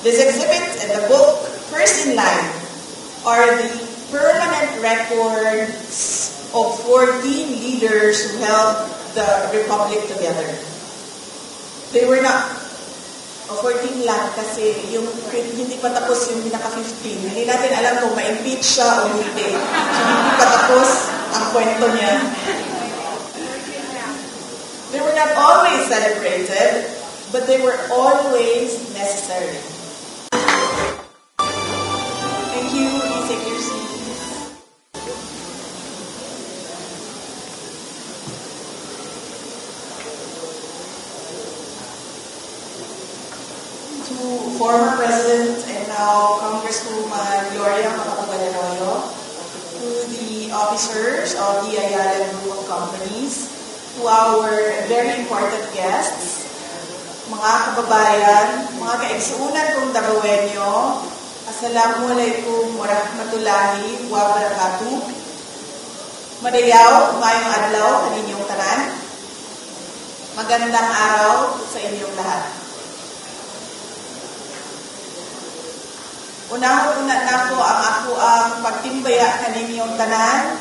This exhibit and the book, First in Line, are the permanent records of 14 leaders who held the Republic together. They were not, 14 lang kasi yung hindi pa tapos yung pinaka-15. Hindi natin alam kung ma-impeach siya o hindi. So hindi pa tapos ang kwento niya. They were not always celebrated, but they were always necessary. Thank you. Please take your seats. To former President and now Congresswoman Gloria Macapagal-Arroyo, to the officers of the Ayala Group of Companies, to our very important guests, mga kababayan, mga kaigsuunan kong Davaoenyo, Assalamualaikum warahmatullahi wabarakatuh. Madayaw, mayong adlaw kaninyong tanan. Magandang araw sa inyong lahat. Unang-una na ko ang pagtimbaya kaninyong tanan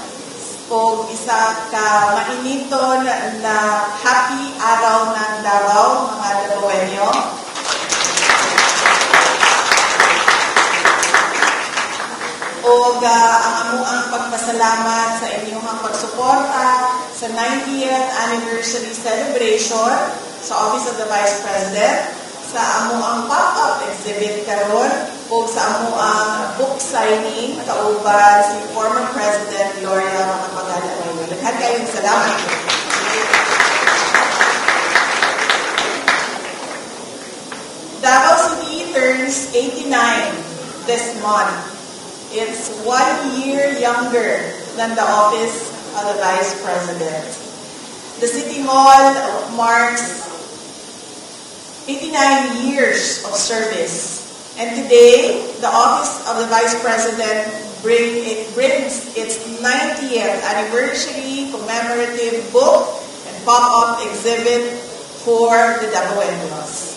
o isa ka mainiton na happy araw ng Davao, mga Davaoenyo. O ang amuang pagpasalamat sa inyong pagsuporta sa 90th anniversary celebration sa Office of the Vice President, sa amuang pop-up exhibit karon o sa amuang book signing kauban si former President Gloria Macapagal-Arroyo. Lahat kayong salamat. Davao City turns 89 this month. It's 1 year younger than the Office of the Vice President. The City Hall marks 89 years of service. And today, the Office of the Vice President brings its 90th anniversary commemorative book and pop-up exhibit for the Davaoenos.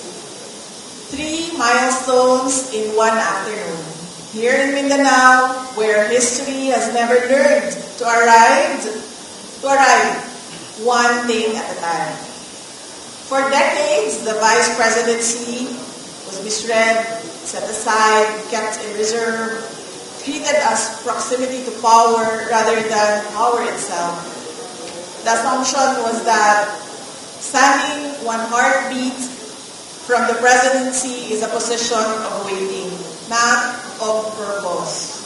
3 milestones in one afternoon. Here in Mindanao, where history has never learned to arrive one thing at a time. For decades, the Vice Presidency was misread, set aside, kept in reserve, treated as proximity to power rather than power itself. The assumption was that standing one heartbeat from the presidency is a position of waiting, not of purpose.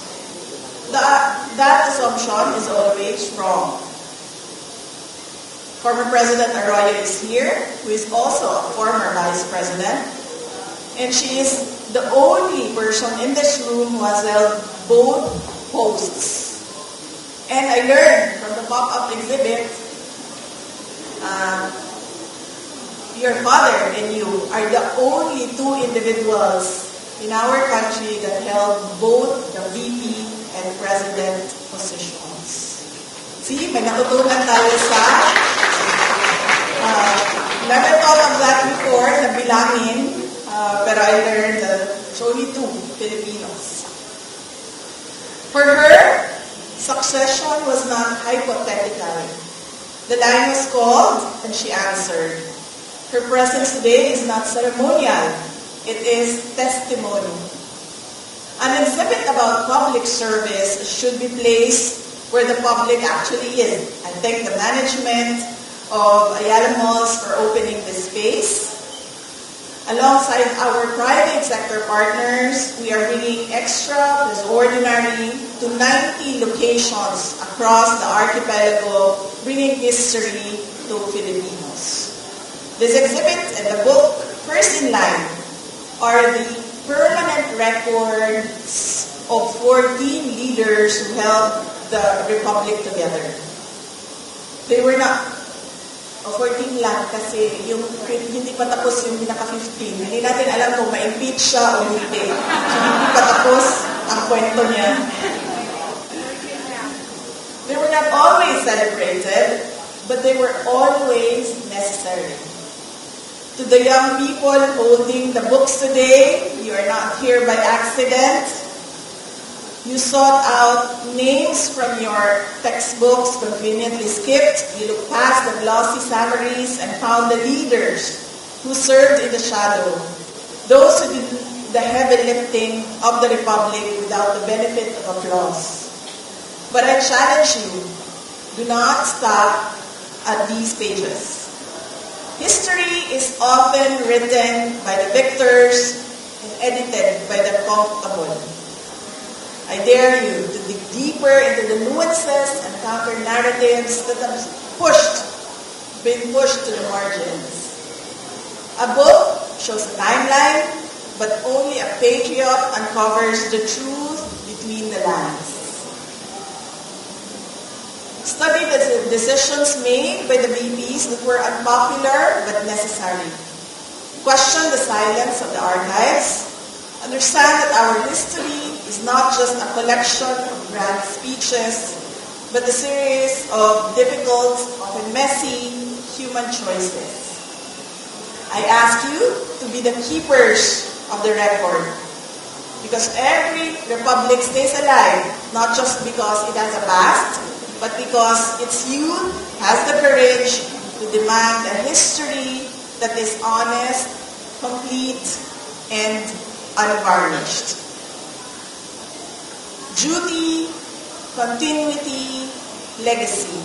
That assumption is always wrong. Former President Arroyo is here, who is also a former Vice President, and she is the only person in this room who has held both posts. And I learned from the pop-up exhibit, your father and you are the only 2 individuals in our country that held both the VP and President positions. See, may natutunan tayo sa never thought of that before, na bilangin, pero I learned it's only 2 Filipinos. For her, succession was not hypothetical. The line was called and she answered. Her presence today is not ceremonial. It is testimony. An exhibit about public service should be placed where the public actually is. I thank the management of Ayala Malls for opening this space. Alongside our private sector partners, we are bringing extra plus ordinary to 90 locations across the archipelago, bringing history to Filipinos. This exhibit and the book, First in Line, are the permanent records of 14 leaders who held the Republic together. They were not, 14 lang kasi yung hindi pa tapos yung pinaka-15. Hindi natin alam kung ma-impeach siya o hindi. So hindi pa tapos ang kwento niya. They were not always celebrated, but they were always necessary. To the young people holding the books today, you are not here by accident. You sought out names from your textbooks, conveniently skipped. You looked past the glossy summaries and found the leaders who served in the shadow, those who did the heavy lifting of the Republic without the benefit of applause. But I challenge you, do not stop at these pages. History is often written by the victors and edited by the comfortable. I dare you to dig deeper into the nuances and counter-narratives that have been pushed to the margins. A book shows a timeline, but only a patriot uncovers the truth between the lines. Study the decisions made by the VPs that were unpopular but necessary. Question the silence of the archives. Understand that our history is not just a collection of grand speeches, but a series of difficult, often messy, human choices. I ask you to be the keepers of the record, because every republic stays alive, not just because it has a past, but because its youth has the courage to demand a history that is honest, complete, and unvarnished. Duty, continuity, legacy.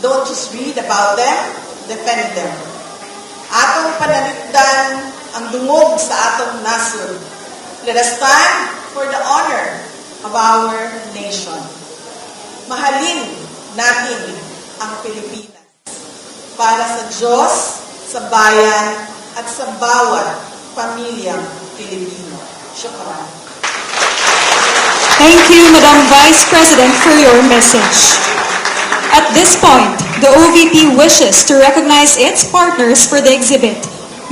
Don't just read about them, defend them. Atong panalipdan ang dungog sa atong nasod. Let us stand for the honor of our nation. Mahalin natin ang Pilipinas para sa Diyos, sa bayan, at sa bawat pamilyang Pilipino. Shukran. Thank you, Madam Vice President, for your message. At this point, the OVP wishes to recognize its partners for the exhibit.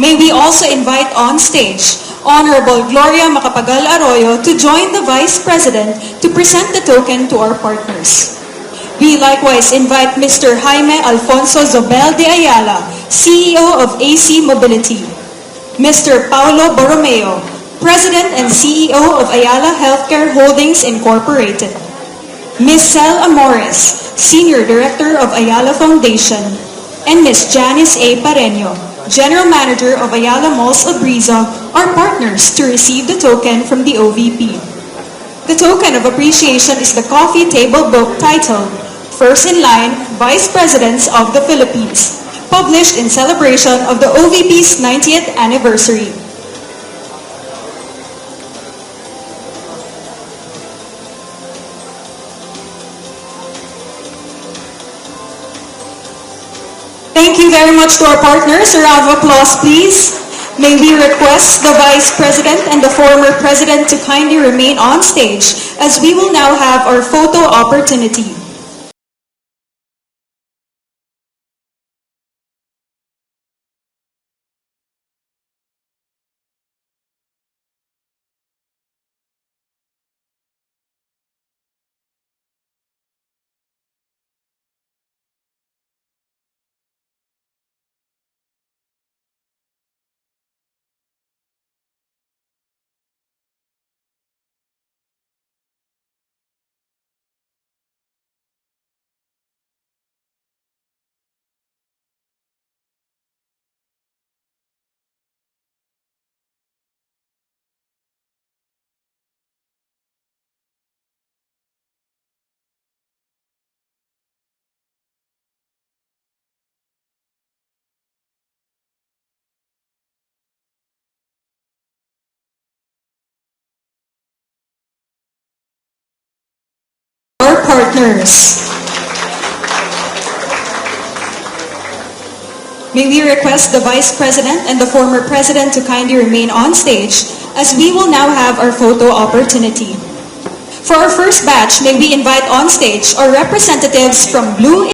May we also invite on stage Honorable Gloria Macapagal Arroyo to join the Vice President to present the token to our partners. We likewise invite Mr. Jaime Alfonso Zobel de Ayala, CEO of AC Mobility, Mr. Paulo Borromeo, President and CEO of Ayala Healthcare Holdings Incorporated, Ms. Cel Amores, Senior Director of Ayala Foundation, and Ms. Janice A. Pareño, General Manager of Ayala Malls Abriza, are partners to receive the token from the OVP. The token of appreciation is the coffee table book titled First in Line, Vice Presidents of the Philippines, published in celebration of the OVP's 90th anniversary. Thank you very much to our partners. A round of applause, please. May we request the Vice President and the former President to kindly remain on stage, as we will now have our photo opportunity. Our partners. May we request the Vice President and the former President to kindly remain on stage, as we will now have our photo opportunity. For our first batch, may we invite on stage our representatives from Blue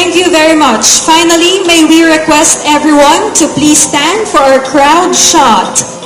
Thank you very much. Finally, may we request everyone to please stand for our crowd shot.